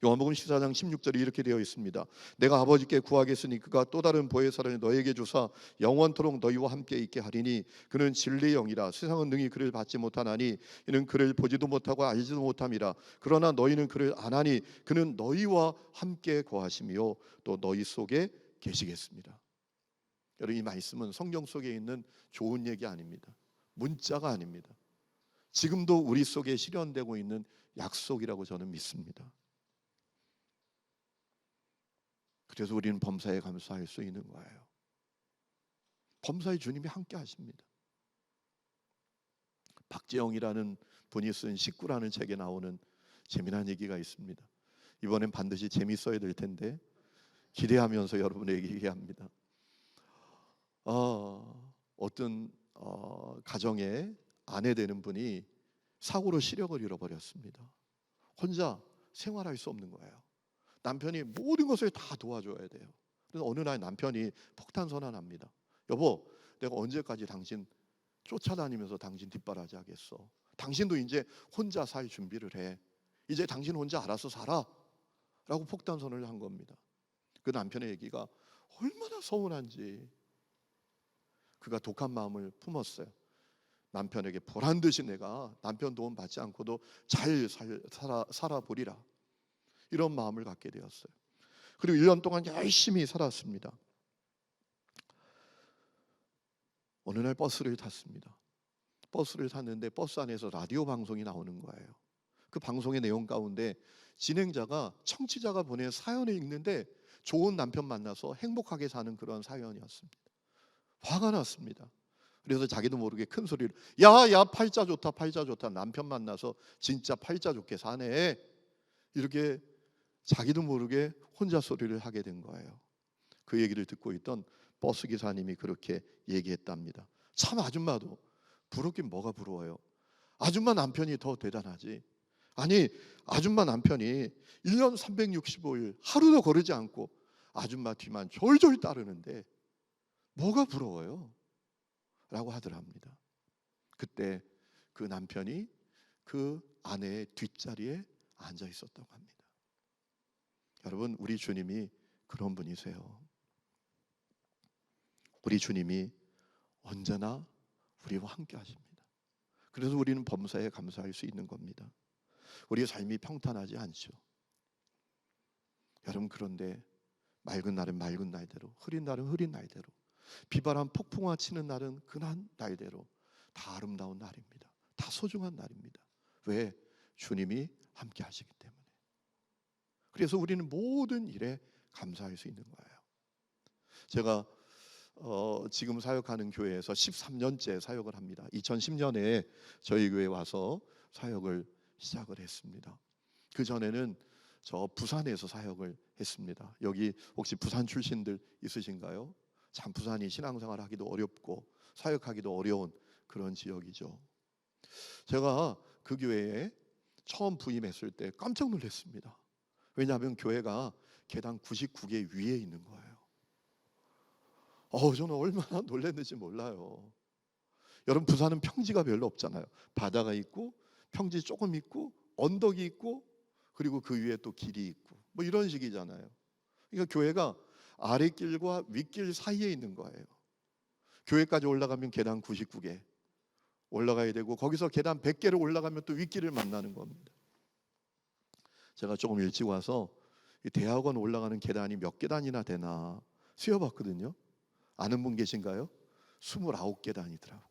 요한복음 14장 16절에 이렇게 되어 있습니다. 내가 아버지께 구하겠으니 그가 또 다른 보혜사를 너에게 주사 영원토록 너희와 함께 있게 하리니 그는 진리의 영이라. 세상은 능히 그를 받지 못하나니 이는 그를 보지도 못하고 알지도 못함이라. 그러나 너희는 그를 아나니 그는 너희와 함께 거하시며 또 너희 속에 계시겠습니다. 여러분, 이 말씀은 성경 속에 있는 좋은 얘기 아닙니다. 문자가 아닙니다. 지금도 우리 속에 실현되고 있는 약속이라고 저는 믿습니다. 그래서 우리는 범사에 감사할 수 있는 거예요. 범사에 주님이 함께 하십니다. 박재영이라는 분이 쓴 식구라는 책에 나오는 재미난 얘기가 있습니다. 이번엔 반드시 재밌어야 될 텐데 기대하면서 여러분에게 얘기합니다. 어떤 가정의 아내 되는 분이 사고로 시력을 잃어버렸습니다. 혼자 생활할 수 없는 거예요. 남편이 모든 것을 다 도와줘야 돼요. 그래서 어느 날 남편이 폭탄 선언합니다. 여보, 내가 언제까지 당신 쫓아다니면서 당신 뒷바라지 하겠어? 당신도 이제 혼자 살 준비를 해. 이제 당신 혼자 알아서 살아. 라고 폭탄 선언을 한 겁니다. 그 남편의 얘기가 얼마나 서운한지. 그가 독한 마음을 품었어요. 남편에게 보란듯이 내가 남편 도움 받지 않고도 잘 살아보리라. 이런 마음을 갖게 되었어요. 그리고 1년 동안 열심히 살았습니다. 어느 날 버스를 탔습니다. 버스를 탔는데 버스 안에서 라디오 방송이 나오는 거예요. 그 방송의 내용 가운데 진행자가 청취자가 보낸 사연을 읽는데 좋은 남편 만나서 행복하게 사는 그런 사연이었습니다. 화가 났습니다. 그래서 자기도 모르게 큰 소리로 야 팔자 좋다 팔자 좋다, 남편 만나서 진짜 팔자 좋게 사네, 이렇게 자기도 모르게 혼자 소리를 하게 된 거예요. 그 얘기를 듣고 있던 버스 기사님이 그렇게 얘기했답니다. 참 아줌마도 부럽긴 뭐가 부러워요. 아줌마 남편이 더 대단하지. 아니, 아줌마 남편이 1년 365일 하루도 거르지 않고 아줌마 뒤만 졸졸 따르는데 뭐가 부러워요? 라고 하더랍니다. 그때 그 남편이 그 아내의 뒷자리에 앉아 있었다고 합니다. 여러분, 우리 주님이 그런 분이세요. 우리 주님이 언제나 우리와 함께 하십니다. 그래서 우리는 범사에 감사할 수 있는 겁니다. 우리의 삶이 평탄하지 않죠. 여러분, 그런데 맑은 날은 맑은 날대로, 흐린 날은 흐린 날대로, 비바람 폭풍과 치는 날은 그날 날대로 다 아름다운 날입니다. 다 소중한 날입니다. 왜? 주님이 함께 하시기 때문에. 그래서 우리는 모든 일에 감사할 수 있는 거예요. 제가 지금 사역하는 교회에서 13년째 사역을 합니다. 2010년에 저희 교회에 와서 사역을 시작을 했습니다. 그 전에는 저 부산에서 사역을 했습니다. 여기 혹시 부산 출신들 있으신가요? 참 부산이 신앙생활 하기도 어렵고 사역하기도 어려운 그런 지역이죠. 제가 그 교회에 처음 부임했을 때 깜짝 놀랐습니다. 왜냐하면 교회가 계단 99개 위에 있는 거예요. 저는 얼마나 놀랐는지 몰라요. 여러분, 부산은 평지가 별로 없잖아요. 바다가 있고 평지 조금 있고 언덕이 있고 그리고 그 위에 또 길이 있고 뭐 이런 식이잖아요. 그러니까 교회가 아랫길과 윗길 사이에 있는 거예요. 교회까지 올라가면 계단 99개 올라가야 되고 거기서 계단 100개를 올라가면 또 윗길을 만나는 겁니다. 제가 조금 일찍 와서 대학원 올라가는 계단이 몇 계단이나 되나 세어봤거든요. 아는 분 계신가요? 29계단이더라고.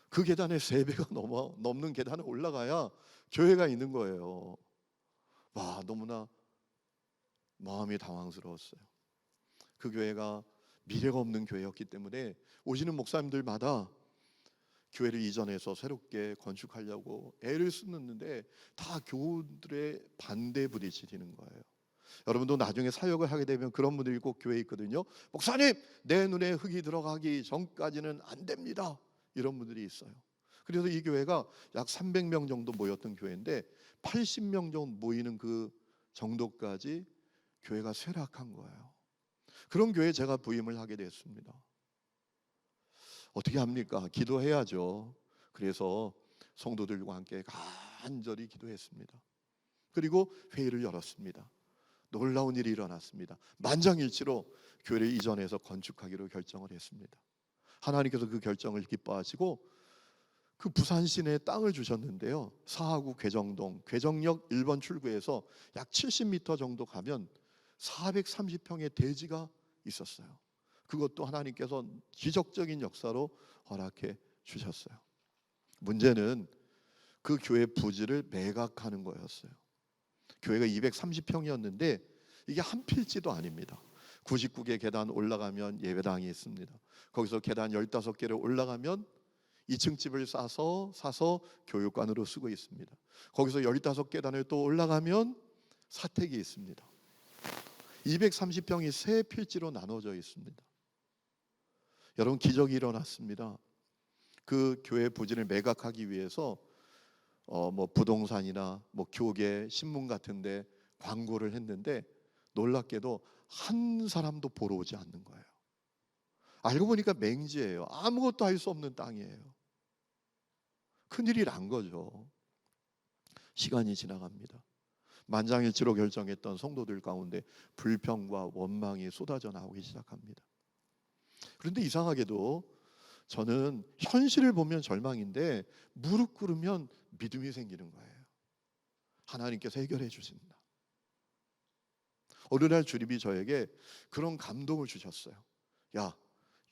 그 계단에 3배가 넘는 계단을 올라가야 교회가 있는 거예요. 와, 너무나 마음이 당황스러웠어요. 그 교회가 미래가 없는 교회였기 때문에 오시는 목사님들마다 교회를 이전해서 새롭게 건축하려고 애를 쓰는데 다 교우들의 반대 부딪히는 거예요. 여러분도 나중에 사역을 하게 되면 그런 분들이 꼭 교회에 있거든요. 목사님, 내 눈에 흙이 들어가기 전까지는 안 됩니다. 이런 분들이 있어요. 그래서 이 교회가 약 300명 정도 모였던 교회인데 80명 정도 모이는 그 정도까지 교회가 쇠락한 거예요. 그런 교회에 제가 부임을 하게 됐습니다. 어떻게 합니까? 기도해야죠. 그래서 성도들과 함께 간절히 기도했습니다. 그리고 회의를 열었습니다. 놀라운 일이 일어났습니다. 만장일치로 교회를 이전해서 건축하기로 결정을 했습니다. 하나님께서 그 결정을 기뻐하시고 그 부산 시내에 땅을 주셨는데요. 사하구 괴정동 괴정역 1번 출구에서 약 70m 정도 가면 430평의 대지가 있었어요. 그것도 하나님께서 기적적인 역사로 허락해 주셨어요. 문제는 그 교회 부지를 매각하는 거였어요. 교회가 230평이었는데 이게 한 필지도 아닙니다. 99개 계단 올라가면 예배당이 있습니다. 거기서 계단 15개를 올라가면 2층 집을 사서 교육관으로 쓰고 있습니다. 거기서 15계단을 또 올라가면 사택이 있습니다. 230평이 세 필지로 나눠져 있습니다. 여러분, 기적이 일어났습니다. 그 교회 부지를 매각하기 위해서 부동산이나 교계, 신문 같은데 광고를 했는데 놀랍게도 한 사람도 보러 오지 않는 거예요. 알고 보니까 맹지예요. 아무것도 할 수 없는 땅이에요. 큰일이 난 거죠. 시간이 지나갑니다. 만장일치로 결정했던 성도들 가운데 불평과 원망이 쏟아져 나오기 시작합니다. 그런데 이상하게도 저는 현실을 보면 절망인데 무릎 꿇으면 믿음이 생기는 거예요. 하나님께서 해결해 주신다. 어느 날 주님이 저에게 그런 감동을 주셨어요. 야,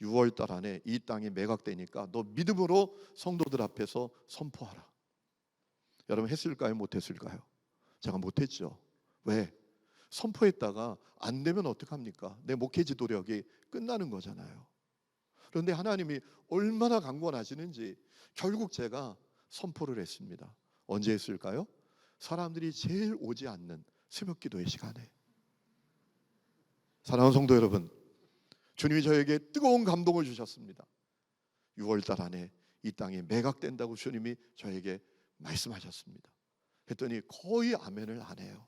6월 달 안에 이 땅이 매각되니까 너 믿음으로 성도들 앞에서 선포하라. 여러분, 했을까요? 못했을까요? 제가 못했죠. 왜? 선포했다가 안 되면 어떡합니까? 내 목회지 도력이 끝나는 거잖아요. 그런데 하나님이 얼마나 강권하시는지 결국 제가 선포를 했습니다. 언제 했을까요? 사람들이 제일 오지 않는 새벽 기도의 시간에. 사랑하는 성도 여러분, 주님이 저에게 뜨거운 감동을 주셨습니다. 6월 달 안에 이 땅이 매각된다고 주님이 저에게 말씀하셨습니다. 했더니 거의 아멘을 안 해요.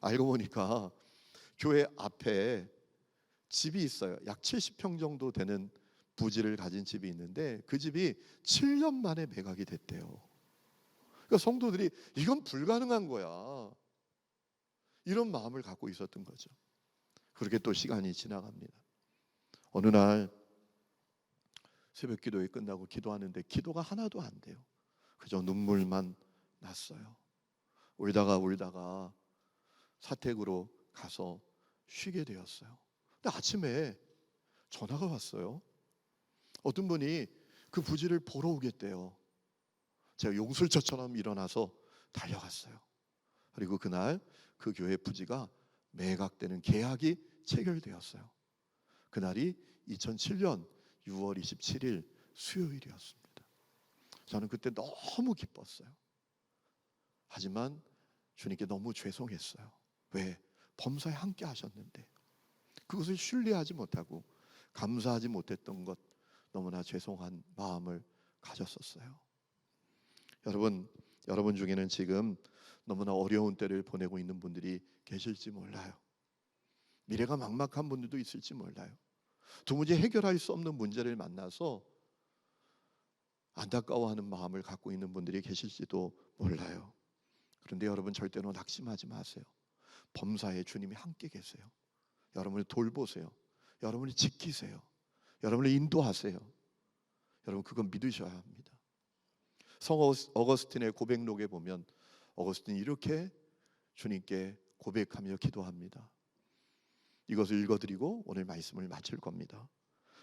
알고 보니까 교회 앞에 집이 있어요. 약 70평 정도 되는 부지를 가진 집이 있는데 그 집이 7년 만에 매각이 됐대요. 그러니까 성도들이 이건 불가능한 거야, 이런 마음을 갖고 있었던 거죠. 그렇게 또 시간이 지나갑니다. 어느 날 새벽 기도회 끝나고 기도하는데 기도가 하나도 안 돼요. 그저 눈물만 났어요. 울다가 사택으로 가서 쉬게 되었어요. 근데 아침에 전화가 왔어요. 어떤 분이 그 부지를 보러 오겠대요. 제가 용술처처럼 일어나서 달려갔어요. 그리고 그날 그 교회 부지가 매각되는 계약이 체결되었어요. 그날이 2007년 6월 27일 수요일이었습니다. 저는 그때 너무 기뻤어요. 하지만 주님께 너무 죄송했어요. 왜? 범사에 함께 하셨는데 그것을 신뢰하지 못하고 감사하지 못했던 것, 너무나 죄송한 마음을 가졌었어요. 여러분 중에는 지금 너무나 어려운 때를 보내고 있는 분들이 계실지 몰라요. 미래가 막막한 분들도 있을지 몰라요. 도무지 해결할 수 없는 문제를 만나서 안타까워하는 마음을 갖고 있는 분들이 계실지도 몰라요. 그런데 여러분, 절대로 낙심하지 마세요. 범사에 주님이 함께 계세요. 여러분을 돌보세요. 여러분을 지키세요. 여러분을 인도하세요. 여러분, 그건 믿으셔야 합니다. 성 어거스틴의 고백록에 보면 어거스틴이 이렇게 주님께 고백하며 기도합니다. 이것을 읽어드리고 오늘 말씀을 마칠 겁니다.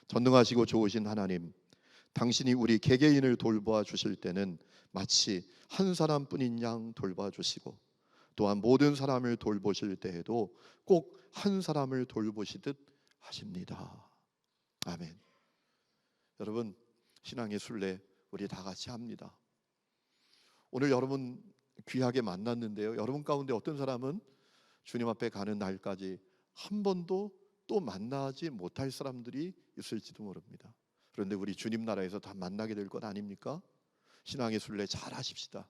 전능하시고 좋으신 하나님, 당신이 우리 개개인을 돌보아 주실 때는 마치 한 사람뿐인 양 돌봐 주시고 또한 모든 사람을 돌보실 때에도 꼭 한 사람을 돌보시듯 하십니다. 아멘. 여러분, 신앙의 순례 우리 다 같이 합니다. 오늘 여러분 귀하게 만났는데요, 여러분 가운데 어떤 사람은 주님 앞에 가는 날까지 한 번도 또 만나지 못할 사람들이 있을지도 모릅니다. 그런데 우리 주님 나라에서 다 만나게 될 것 아닙니까? 신앙의 순례 잘 하십시다.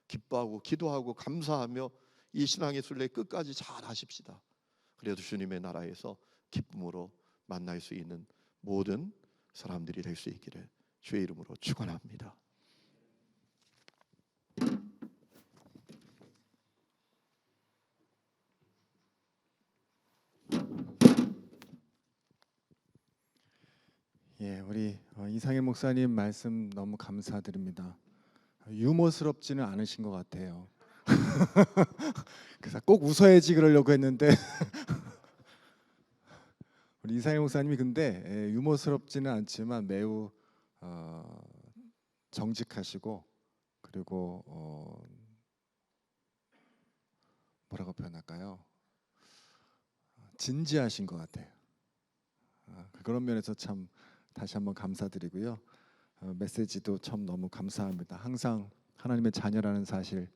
기뻐하고 기도하고 감사하며 이 신앙의 순례 끝까지 잘 하십시다. 그래도 주님의 나라에서 기쁨으로 만날 수 있는 모든 사람들이 될 수 있기를 주의 이름으로 축원합니다. 예, 우리 이상일 목사님 말씀 너무 감사드립니다. 유머스럽지는 않으신 것 같아요. 그래서 꼭 웃어야지 그러려고 했는데 우리 이상일 목사님이 근데 유머스럽지는 않지만 매우 정직하시고 그리고 뭐라고 표현할까요? 진지하신 것 같아요. 그런 면에서 참 다시 한번 감사드리고요. 메시지도 참 너무 감사합니다. 항상 하나님의 자녀라는 사실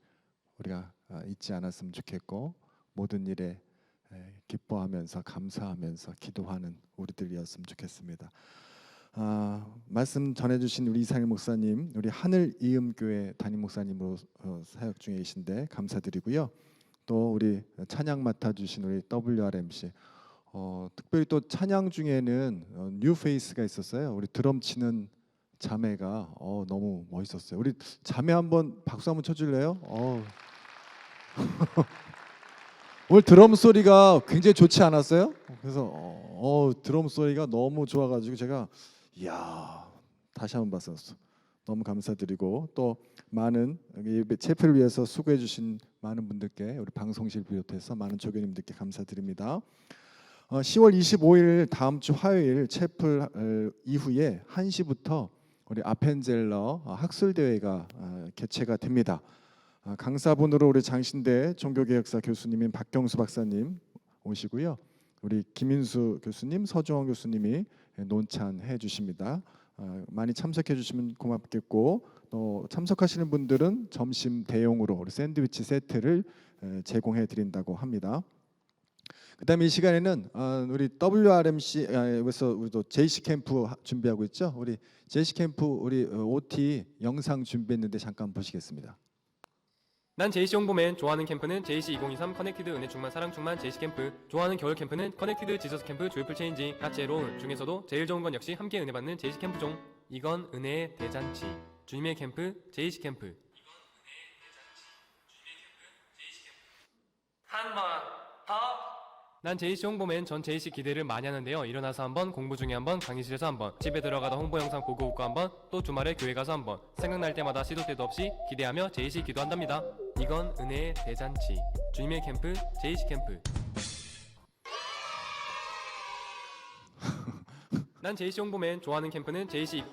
우리가 잊지 않았으면 좋겠고 모든 일에 기뻐하면서 감사하면서 기도하는 우리들이었으면 좋겠습니다. 말씀 전해주신 우리 이상일 목사님, 우리 하늘이음교회 담임 목사님으로 사역 중에 계신데 감사드리고요. 또 우리 찬양 맡아주신 우리 WRMC, 특별히 또 찬양 중에는 뉴 페이스가 있었어요. 우리 드럼 치는 자매가 너무 멋있었어요. 우리 자매 한번 박수 한번 쳐줄래요? 오늘 드럼 소리가 굉장히 좋지 않았어요? 그래서 드럼 소리가 너무 좋아가지고 제가 이야 다시 한번 봤었어. 너무 감사드리고 또 많은 체프를 위해서 수고해 주신 많은 분들께 우리 방송실 비롯해서 많은 조교님들께 감사드립니다. 10월 25일 다음 주 화요일 체플 이후에 1시부터 우리 아펜젤러 학술 대회가 개최가 됩니다. 강사분으로 우리 장신대 종교개혁사 교수님인 박경수 박사님 오시고요. 우리 김인수 교수님, 서주원 교수님이 논찬해 주십니다. 많이 참석해 주시면 고맙겠고 또 참석하시는 분들은 점심 대용으로 우리 샌드위치 세트를 제공해 드린다고 합니다. 그다음에 이 시간에는 우리 WRMC에서 우리도 JC 캠프 준비하고 있죠. 우리 JC 캠프 우리 OT 영상 준비했는데 잠깐 보시겠습니다. 난 JC 홍보맨. 좋아하는 캠프는 JC 2023 커넥티드 은혜 충만 사랑 충만 JC 캠프. 좋아하는 겨울 캠프는 커넥티드 지저스 캠프 조이풀 체인지. 다채로운 중에서도 제일 좋은 건 역시 함께 은혜 받는 JC 캠프종. 이건 은혜의 대잔치. 주님의 캠프 JC 캠프. 한번 더. 난 JC 홍보맨. 전 JC 기대를 많이 하는데요. 일어나서 한번, 공부 중에 한번, 강의실에서 한번, 집에 들어가다 홍보 영상 보고 웃고 한번, 또 주말에 교회 가서 한번, 생각날 때마다 시도 때도 없이 기대하며 JC 기도한답니다. 이건 은혜의 대잔치. 주님의 캠프 JC 캠프. 난 JC 홍보맨. 좋아하는 캠프는 JC.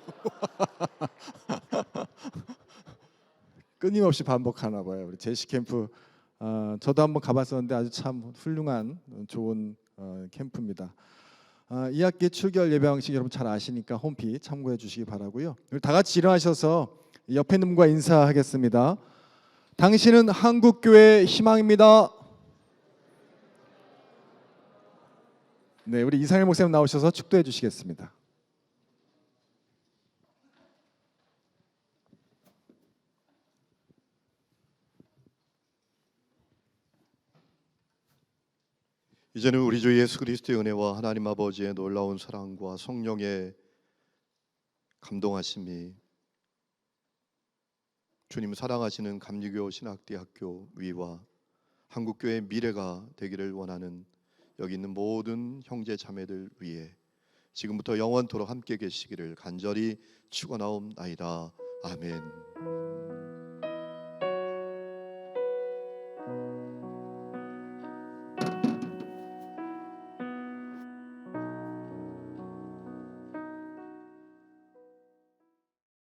끊임없이 반복하나 봐요. 우리 JC 캠프 저도 한번 가봤었는데 아주 참 훌륭한 좋은 캠프입니다. 2학기 출결 예배 방식 여러분 잘 아시니까 홈피 참고해 주시기 바라고요. 우리 다 같이 일어나셔서 옆에 있는 분과 인사하겠습니다. 당신은 한국교회의 희망입니다. 네, 우리 이상일 목사님 나오셔서 축도해 주시겠습니다. 이제는 우리 주 예수 그리스도의 은혜와 하나님 아버지의 놀라운 사랑과 성령의 감동하심이 주님 사랑하시는 감리교 신학대학교 위와 한국교회의 미래가 되기를 원하는 여기 있는 모든 형제 자매들 위해 지금부터 영원토록 함께 계시기를 간절히 축원하옵나이다. 아멘.